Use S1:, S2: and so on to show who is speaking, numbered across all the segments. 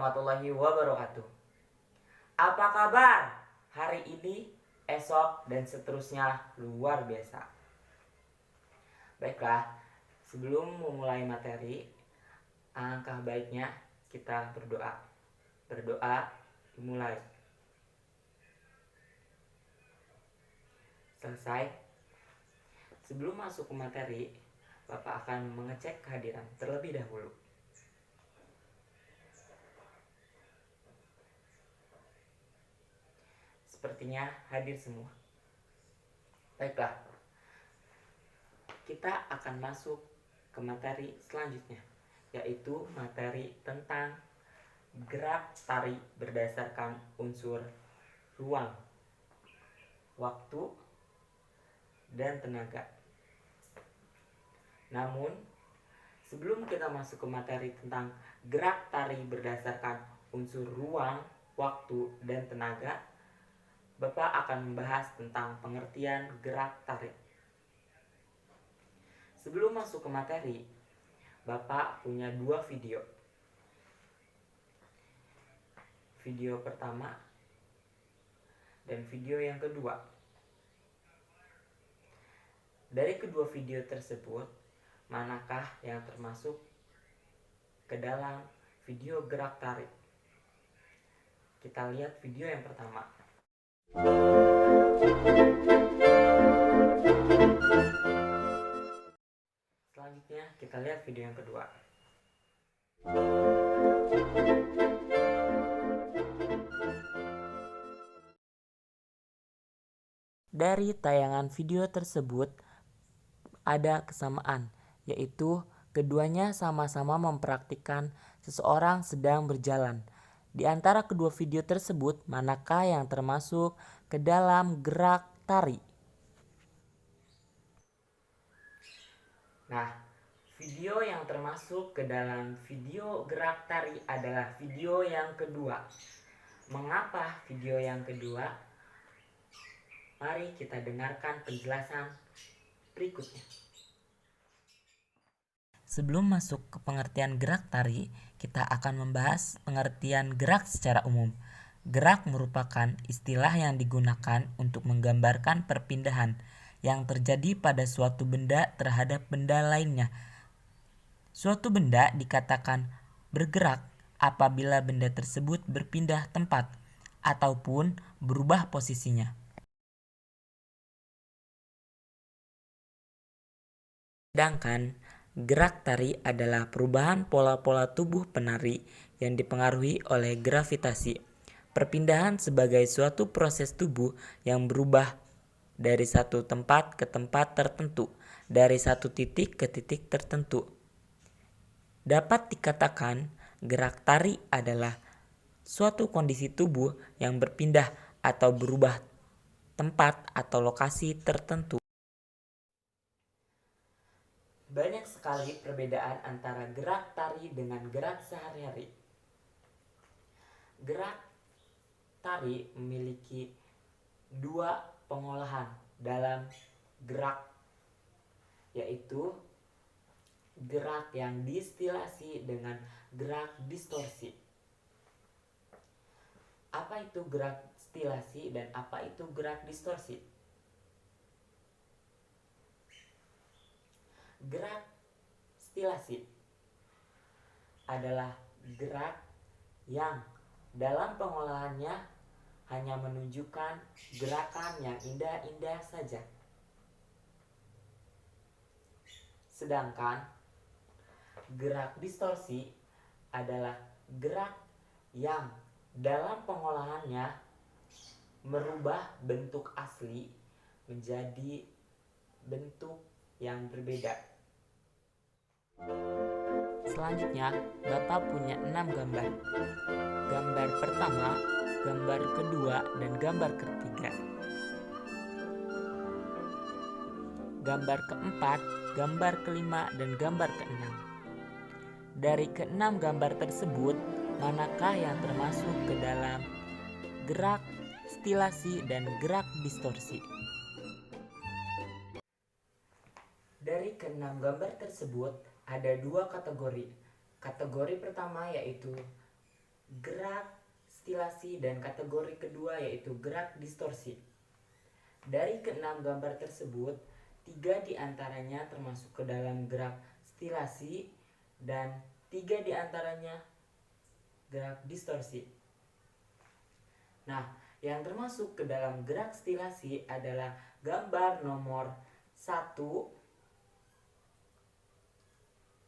S1: warahmatullahi wabarakatuh. Apa kabar hari ini, esok, dan seterusnya luar biasa? Baiklah, sebelum memulai materi, alangkah baiknya kita berdoa. Berdoa dimulai. Selesai. Sebelum masuk ke materi, Bapak akan mengecek kehadiran terlebih dahulu. Sepertinya hadir semua. Baiklah, kita akan masuk ke materi selanjutnya, yaitu materi tentang gerak tari berdasarkan unsur ruang, waktu, dan tenaga. Namun, sebelum kita masuk ke materi tentang gerak tari berdasarkan unsur ruang, waktu, dan tenaga, Bapak akan membahas tentang pengertian gerak tarik. Sebelum masuk ke materi, Bapak punya dua video. Video pertama dan video yang kedua. Dari kedua video tersebut, manakah yang termasuk ke dalam video gerak tarik? Kita lihat video yang pertama. Selanjutnya kita lihat video yang kedua. Dari tayangan video tersebut ada kesamaan, yaitu keduanya sama-sama mempraktikkan seseorang sedang berjalan. Di antara kedua video tersebut, manakah yang termasuk ke dalam gerak tari? Nah, video yang termasuk ke dalam video gerak tari adalah video yang kedua. Mengapa video yang kedua? Mari kita dengarkan penjelasan berikutnya. Sebelum masuk ke pengertian gerak tari, kita akan membahas pengertian gerak secara umum. Gerak merupakan istilah yang digunakan untuk menggambarkan perpindahan yang terjadi pada suatu benda terhadap benda lainnya. Suatu benda dikatakan bergerak apabila benda tersebut berpindah tempat ataupun berubah posisinya. Sedangkan gerak tari adalah perubahan pola-pola tubuh penari yang dipengaruhi oleh gravitasi. Perpindahan sebagai suatu proses tubuh yang berubah dari satu tempat ke tempat tertentu, dari satu titik ke titik tertentu. Dapat dikatakan gerak tari adalah suatu kondisi tubuh yang berpindah atau berubah tempat atau lokasi tertentu. Banyak sekali perbedaan antara gerak tari dengan gerak sehari-hari. Gerak tari memiliki dua pengolahan dalam gerak, yaitu gerak yang distilasi dengan gerak distorsi. Apa itu gerak stilasi dan apa itu gerak distorsi? Gerak stilasi adalah gerak yang dalam pengolahannya hanya menunjukkan gerakan yang indah-indah saja. Sedangkan gerak distorsi adalah gerak yang dalam pengolahannya merubah bentuk asli menjadi bentuk yang berbeda. Selanjutnya, Bapak punya 6 gambar. Gambar pertama, gambar kedua, dan gambar ketiga. Gambar keempat, gambar kelima, dan gambar keenam. Dari keenam gambar tersebut, manakah yang termasuk ke dalam gerak stilasi dan gerak distorsi? Dari keenam gambar tersebut ada dua kategori. Kategori pertama yaitu gerak stilasi, dan kategori kedua yaitu gerak distorsi. Dari keenam gambar tersebut, 3 diantaranya termasuk ke dalam gerak stilasi dan 3 diantaranya gerak distorsi. Nah, yang termasuk ke dalam gerak stilasi adalah gambar nomor 1,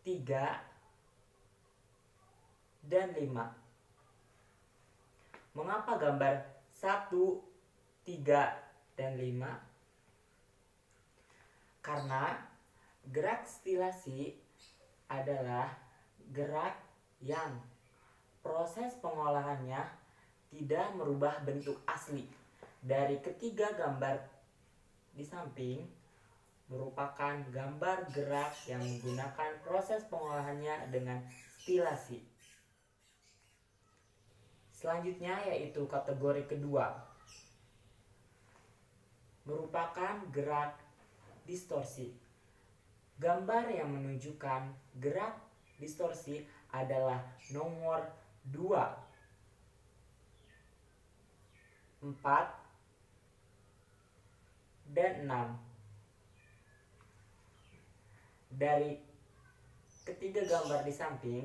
S1: 3, dan 5. Mengapa gambar 1, 3, dan 5? Karena gerak stilasi adalah gerak yang proses pengolahannya tidak merubah bentuk asli. Dari ketiga gambar di samping merupakan gambar gerak yang menggunakan proses pengolahannya dengan stilasi. Selanjutnya yaitu kategori kedua, merupakan gerak distorsi. Gambar yang menunjukkan gerak distorsi adalah nomor 2, 4, dan 6. Dari ketiga gambar di samping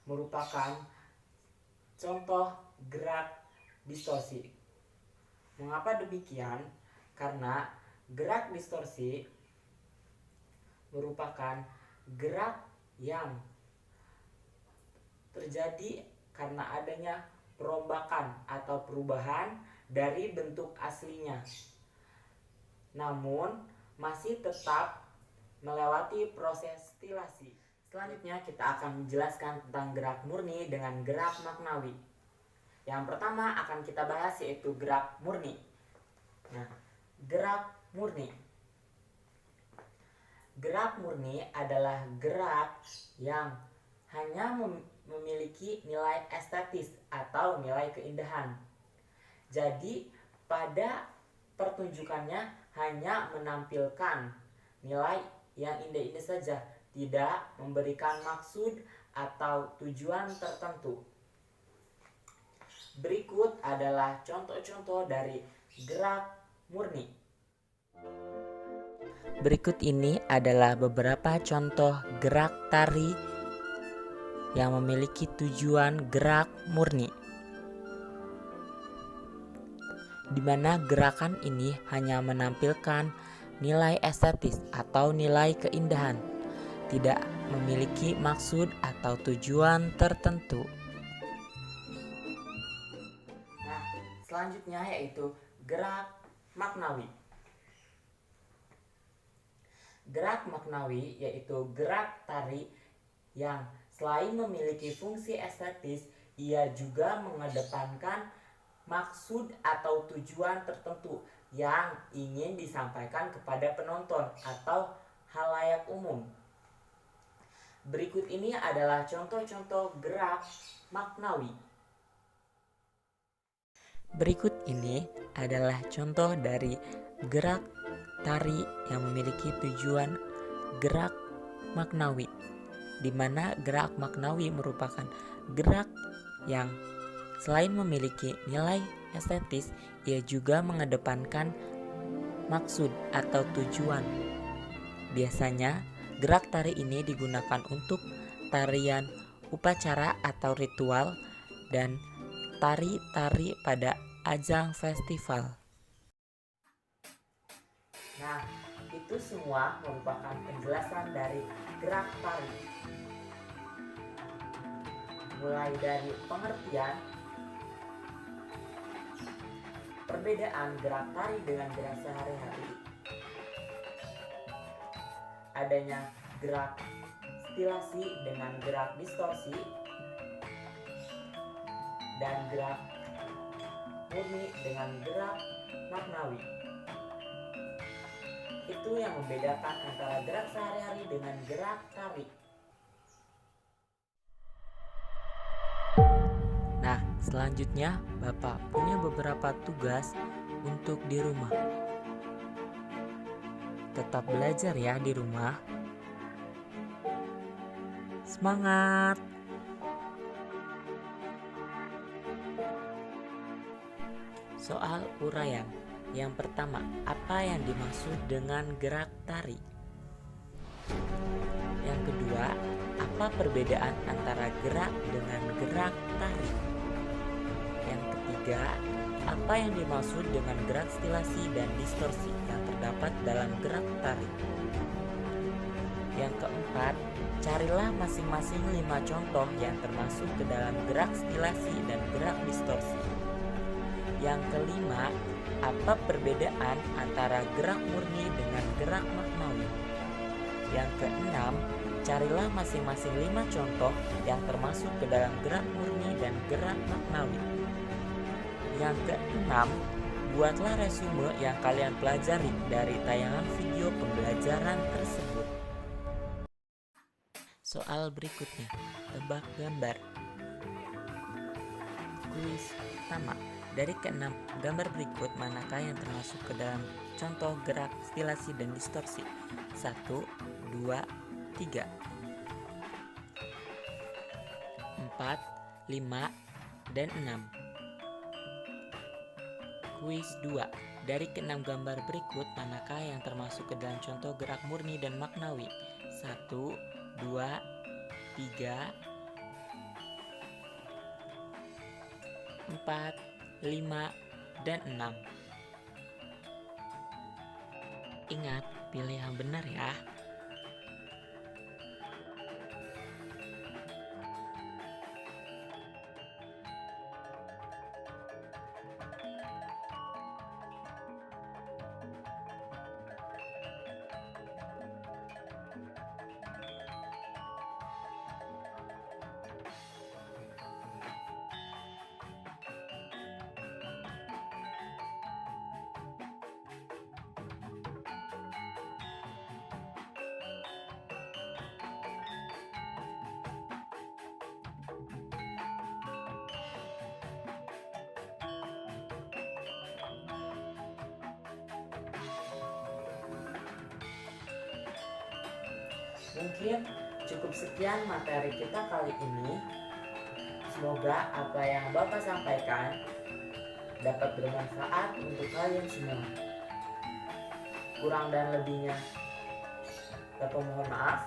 S1: merupakan contoh gerak distorsi. Mengapa demikian? Karena gerak distorsi merupakan gerak yang terjadi karena adanya perombakan atau perubahan dari bentuk aslinya, namun masih tetap melewati proses stilasi. Selanjutnya kita akan menjelaskan tentang gerak murni dengan gerak maknawi. Yang pertama akan kita bahas yaitu gerak murni. Nah, gerak murni. Gerak murni adalah gerak yang hanya memiliki nilai estetis atau nilai keindahan. Jadi, pada pertunjukannya hanya menampilkan nilai yang indah-indah saja, tidak memberikan maksud atau tujuan tertentu. Berikut adalah contoh-contoh dari gerak murni. Berikut ini adalah beberapa contoh gerak tari yang memiliki tujuan gerak murni, di mana gerakan ini hanya menampilkan nilai estetis atau nilai keindahan, tidak memiliki maksud atau tujuan tertentu. Nah, selanjutnya yaitu gerak maknawi. Gerak maknawi yaitu gerak tari yang selain memiliki fungsi estetis, ia juga mengedepankan maksud atau tujuan tertentu yang ingin disampaikan kepada penonton atau halayak umum. Berikut ini adalah contoh-contoh gerak maknawi. Berikut ini adalah contoh dari gerak tari yang memiliki tujuan gerak maknawi, di mana gerak maknawi merupakan gerak yang selain memiliki nilai estetis, ia juga mengedepankan maksud atau tujuan. Biasanya, gerak tari ini digunakan untuk tarian upacara atau ritual dan tari-tari pada ajang festival. Nah, itu semua merupakan penjelasan dari gerak tari. Mulai dari pengertian, perbedaan gerak tari dengan gerak sehari-hari, adanya gerak stilasi dengan gerak distorsi, dan gerak murni dengan gerak maknawi. Itu yang membedakan antara gerak sehari-hari dengan gerak tari. Nah, selanjutnya Bapak punya beberapa tugas untuk di rumah. Tetap belajar ya di rumah. Semangat! Soal uraian. Yang pertama, apa yang dimaksud dengan gerak tari? Yang kedua, apa perbedaan antara gerak dengan gerak tari? Yang ketiga, apa yang dimaksud dengan gerak stilasi dan distorsi yang terdapat dalam gerak tari? Yang keempat, carilah masing-masing 5 contoh yang termasuk ke dalam gerak stilasi dan gerak distorsi. Yang kelima, apa perbedaan antara gerak murni dengan gerak maknawi? Yang keenam, carilah masing-masing 5 contoh yang termasuk ke dalam gerak murni dan gerak maknawi. Yang keenam, buatlah resume yang kalian pelajari dari tayangan video pembelajaran tersebut. Soal berikutnya, tebak gambar. Kuis pertama, dari keenam gambar berikut manakah yang termasuk ke dalam contoh gerak stilasi dan distorsi? 1, 2, 3, 4, 5, dan 6. Kuis 2, dari keenam gambar berikut manakah yang termasuk ke dalam contoh gerak murni dan maknawi? 1, 2, 3, 4, 5, dan 6. Ingat, pilih yang benar ya. Mungkin cukup sekian materi kita kali ini. Semoga apa yang Bapak sampaikan dapat bermanfaat untuk kalian semua. Kurang dan lebihnya Bapak mohon maaf.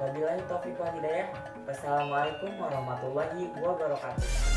S1: Wabillahi taufiq wal hidayah. Wassalamualaikum warahmatullahi wabarakatuh.